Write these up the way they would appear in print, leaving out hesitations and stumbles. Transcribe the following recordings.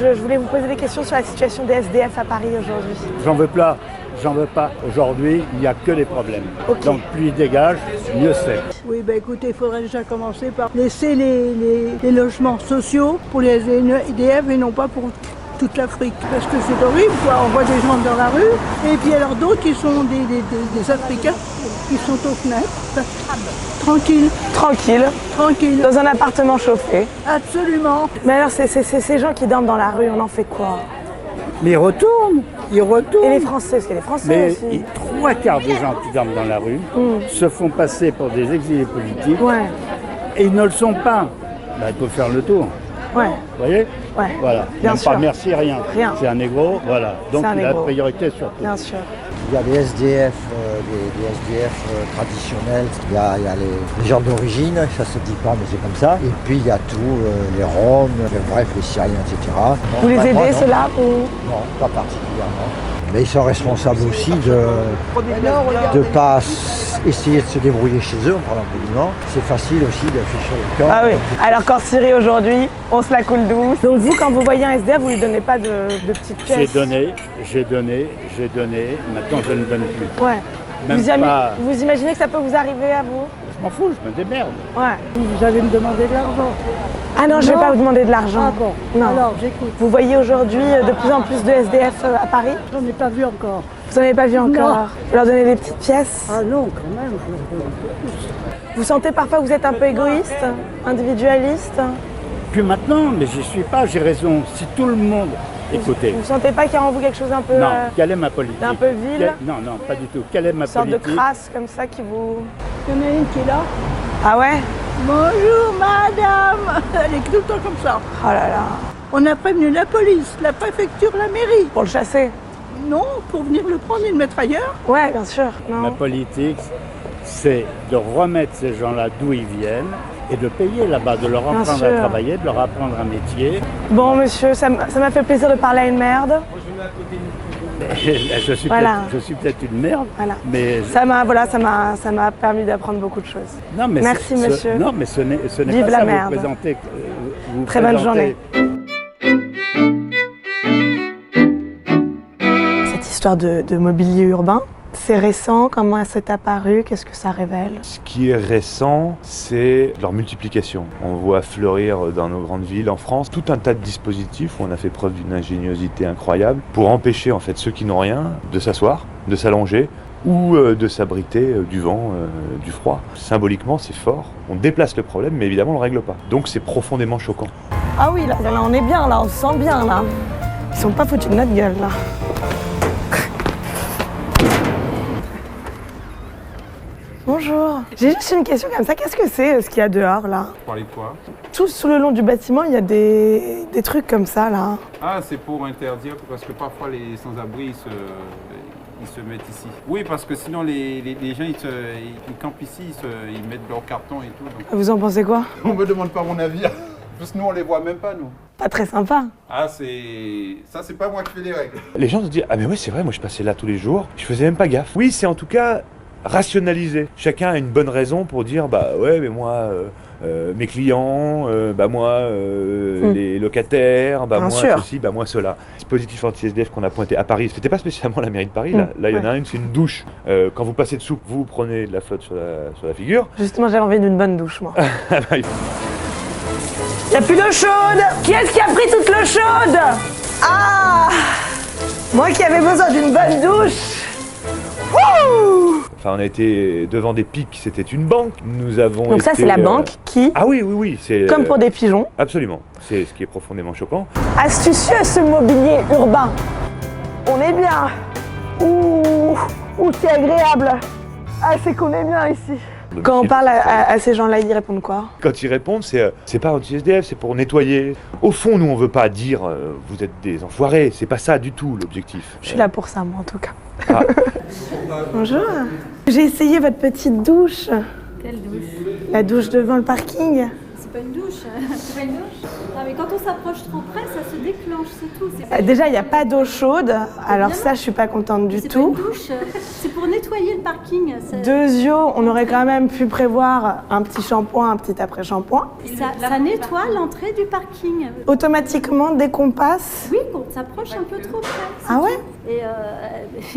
je voulais vous poser des questions sur la situation des SDF à Paris aujourd'hui. J'en veux pas. Aujourd'hui, il n'y a que des problèmes. Ok. Donc plus il dégage, mieux c'est. Oui, ben écoutez, il faudrait déjà commencer par laisser les logements sociaux pour les SDF et non pas pour toute l'Afrique. Parce que c'est horrible, quoi. On voit des gens dans la rue et puis alors d'autres qui sont des Africains qui sont aux fenêtres. Tranquille. Dans un appartement chauffé. Absolument. Mais alors, ces gens qui dorment dans la rue, on en fait quoi? Mais ils retournent. Et les Français, parce qu'il y a des Français Mais aussi. 3/4 des gens qui dorment dans la rue se font passer pour des exilés politiques Ouais, et ils ne le sont pas. Bah, il faut faire le tour. ouais, Vous voyez? ouais. Voilà. Bien Même sûr. pas merci, rien. Rien. C'est un négro, voilà. Donc C'est un il a la négro. priorité surtout. Bien sûr. Il y a les SDF, des SDF traditionnels, il y a les gens d'origine, ça se dit pas mais c'est comme ça. Et puis il y a tout, les Roms, bref les Syriens, etc. Vous les Pas moi, aidez, non. ceux-là ou... Non, pas particulièrement. Mais ils sont responsables aussi de ne pas essayer de se débrouiller chez eux en parlant poliment. C'est facile aussi d'afficher le camp. Ah oui. Alors qu'en Syrie aujourd'hui, on se la coule douce. Donc vous, quand vous voyez un SDF, vous lui donnez pas de petites pièces? J'ai donné. Maintenant, je ne donne plus. Ouais. Même Vous, pas. vous imaginez que ça peut vous arriver à vous? Je m'en fous, je me démerde. Ouais. Vous allez me demander de l'argent. Ah non, je vais Non. pas vous demander de l'argent. Ah bon, Non. alors j'écoute. Vous voyez aujourd'hui de plus en plus de SDF à Paris? J'en ai pas vu encore. Vous n'en avez pas vu encore? Non. Vous leur donnez des petites pièces? Ah non, quand même. Vous sentez parfois que vous êtes un peu égoïste, individualiste? Puis maintenant, mais j'y suis pas, j'ai raison. Si tout le monde... Écoutez, Vous sentez pas qu'il y a en vous quelque chose un peu... non, quelle est ma politique? d'un peu vil? Non, pas du tout. Quelle est ma Une sorte de politique? crasse comme ça qui vous... Il y en a une qui est là. Ah ouais? Bonjour madame. Elle est tout le temps comme ça. Oh là là. On a prévenu la police, la préfecture, la mairie. Pour le chasser? Non, pour venir le prendre et le mettre ailleurs. Ouais, bien sûr. Ma Non. politique, c'est de remettre ces gens-là d'où ils viennent et de payer là-bas, de leur apprendre sûr. à travailler, de leur apprendre un métier. Bon monsieur, ça m'a fait plaisir de parler à une merde. Je suis Voilà. peut-être une merde, Voilà. mais... Ça m'a permis d'apprendre beaucoup de choses. Non, mais Merci, monsieur. Non, mais ce n'est Vive pas la ça, merde. vous présentez. Vous Très bonne présentez- Cette histoire de mobilier urbain, c'est récent, comment c'est apparu, qu'est-ce que ça révèle? Ce qui est récent, c'est leur multiplication. On voit fleurir dans nos grandes villes en France tout un tas de dispositifs où on a fait preuve d'une ingéniosité incroyable pour empêcher en fait ceux qui n'ont rien de s'asseoir, de s'allonger ou de s'abriter du vent, du froid. Symboliquement, c'est fort. On déplace le problème, mais évidemment, on ne le règle pas. Donc c'est profondément choquant. Ah oui, là on est bien, là, on se sent bien, là. Ils sont pas foutus de notre gueule, là. Bonjour. J'ai juste une question comme ça. Qu'est-ce que c'est ce qu'il y a dehors là? Parler de quoi? Tout sous le long du bâtiment, il y a des trucs comme ça là. Ah, c'est pour interdire, parce que parfois les sans-abri ils se mettent ici. Oui, parce que sinon les gens ils campent ici, ils mettent leurs cartons et tout. Donc... Vous en pensez quoi? On me demande pas mon avis, parce que nous on les voit même pas nous. Pas très sympa. Ah, c'est pas moi qui fais les règles. Les gens se disent « Ah mais ouais, c'est vrai, moi je passais là tous les jours, je faisais même pas gaffe. » Oui, c'est en tout cas rationalisé. Chacun a une bonne raison pour dire « Bah ouais, mais moi... mes clients, les locataires, Bien moi sûr. ceci, moi cela. Le dispositif anti-SDF qu'on a pointé à Paris, c'était pas spécialement la mairie de Paris, là il y en a une, c'est une douche. Quand vous passez dessous, vous prenez de la flotte sur la figure. Justement, j'avais envie d'une bonne douche, moi. Il Y a plus d'eau chaude. Qui est-ce qui a pris toute l'eau chaude? Ah! Moi qui avais besoin d'une bonne douche. Wouh! Enfin, on a été devant des pics, c'était une banque. Nous avons Donc ça, été, c'est la banque qui, Ah oui, c'est... comme pour des pigeons, Absolument, c'est ce qui est profondément choquant. astucieux ce mobilier urbain. On est bien. Ouh, c'est agréable. Ah, c'est qu'on est bien ici. Quand on parle à ces gens-là, ils répondent quoi? Quand ils répondent, c'est pas anti-SDF, c'est pour nettoyer. Au fond, nous, on veut pas dire vous êtes des enfoirés, c'est pas ça du tout l'objectif. Je suis là pour ça, moi, en tout cas. Ah. Bonjour. J'ai essayé votre petite douche. Quelle douche? La douche devant le parking. C'est c'est pas une douche. C'est pas une douche. Non, mais quand on s'approche trop près, ça se déclenche, c'est tout. Déjà, il n'y a pas d'eau chaude, alors ça, je suis pas contente du C'est pas tout. une douche, c'est pour nettoyer le parking. Deuxièmement, on aurait quand même pu prévoir un petit shampoing, un petit après-shampoing. Ça nettoie l'entrée du parking. Automatiquement, dès qu'on passe. Oui, quand on s'approche un peu trop près. Ah ouais?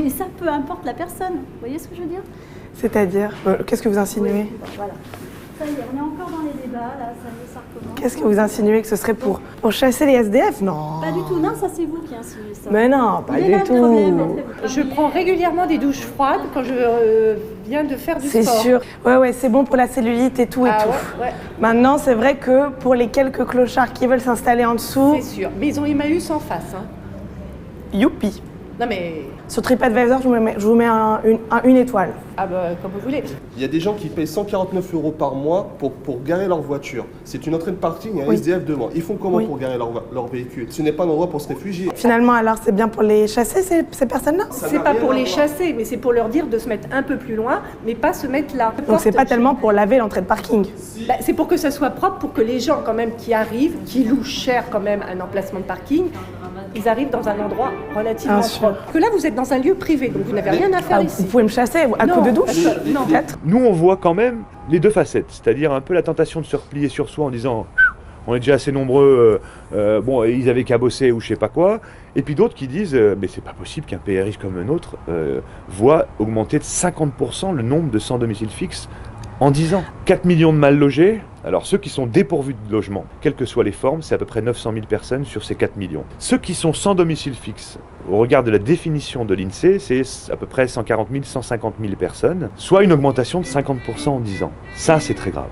Et ça, peu importe la personne. Vous voyez ce que je veux dire? C'est-à-dire, qu'est-ce que vous insinuez? Oui, bon, voilà. Ça y est, on est encore dans les débats, là, ça y est, ça recommence. Qu'est-ce que vous insinuez que ce serait pour chasser les SDF? Non. Pas du tout, non, ça c'est vous qui insinuez ça. Mais non, pas Il est du là, le tout. problème. Je prends régulièrement des douches froides quand je viens de faire du sport. C'est sûr. Ouais, c'est bon pour la cellulite et tout et tout. Ouais. Maintenant, c'est vrai que pour les quelques clochards qui veulent s'installer en dessous, C'est sûr. Mais ils ont Emmaüs en face. Hein. youpi. Non mais, Sur TripAdvisor, je vous mets une étoile. ah bah, comme vous voulez. Il y a des gens qui payent 149 € par mois pour garer leur voiture. C'est une entrée de parking, un Oui. SDF devant. Ils font comment Oui. pour garer leur véhicule? Ce n'est pas un endroit pour se réfugier. Finalement, alors, c'est bien pour les chasser, ces personnes-là? Ça C'est n'a pas rien pour à les voir. chasser, mais c'est pour leur dire de se mettre un peu plus loin, mais pas se mettre là. Donc, c'est pas tellement pour laver l'entrée de parking. Bah, c'est pour que ça soit propre, pour que les gens quand même qui arrivent, qui louent cher quand même un emplacement de parking, ils arrivent dans un endroit relativement Bien sûr. propre. Parce que là, vous êtes dans un lieu privé, donc vous n'avez rien à faire Ah, ici. vous pouvez me chasser à Non, coup de douche? parce que- non. Peut-être. Nous, on voit quand même les deux facettes, c'est-à-dire un peu la tentation de se replier sur soi en disant on est déjà assez nombreux, bon, ils avaient qu'à bosser ou je sais pas quoi, et puis d'autres qui disent mais c'est pas possible qu'un pays riche comme le nôtre voit augmenter de 50% le nombre de sans domicile fixe en 10 ans. 4 millions de mal logés. Alors ceux qui sont dépourvus de logement, quelles que soient les formes, c'est à peu près 900 000 personnes sur ces 4 millions. Ceux qui sont sans domicile fixe, au regard de la définition de l'INSEE, c'est à peu près 140 000, 150 000 personnes, soit une augmentation de 50% en 10 ans. Ça, c'est très grave.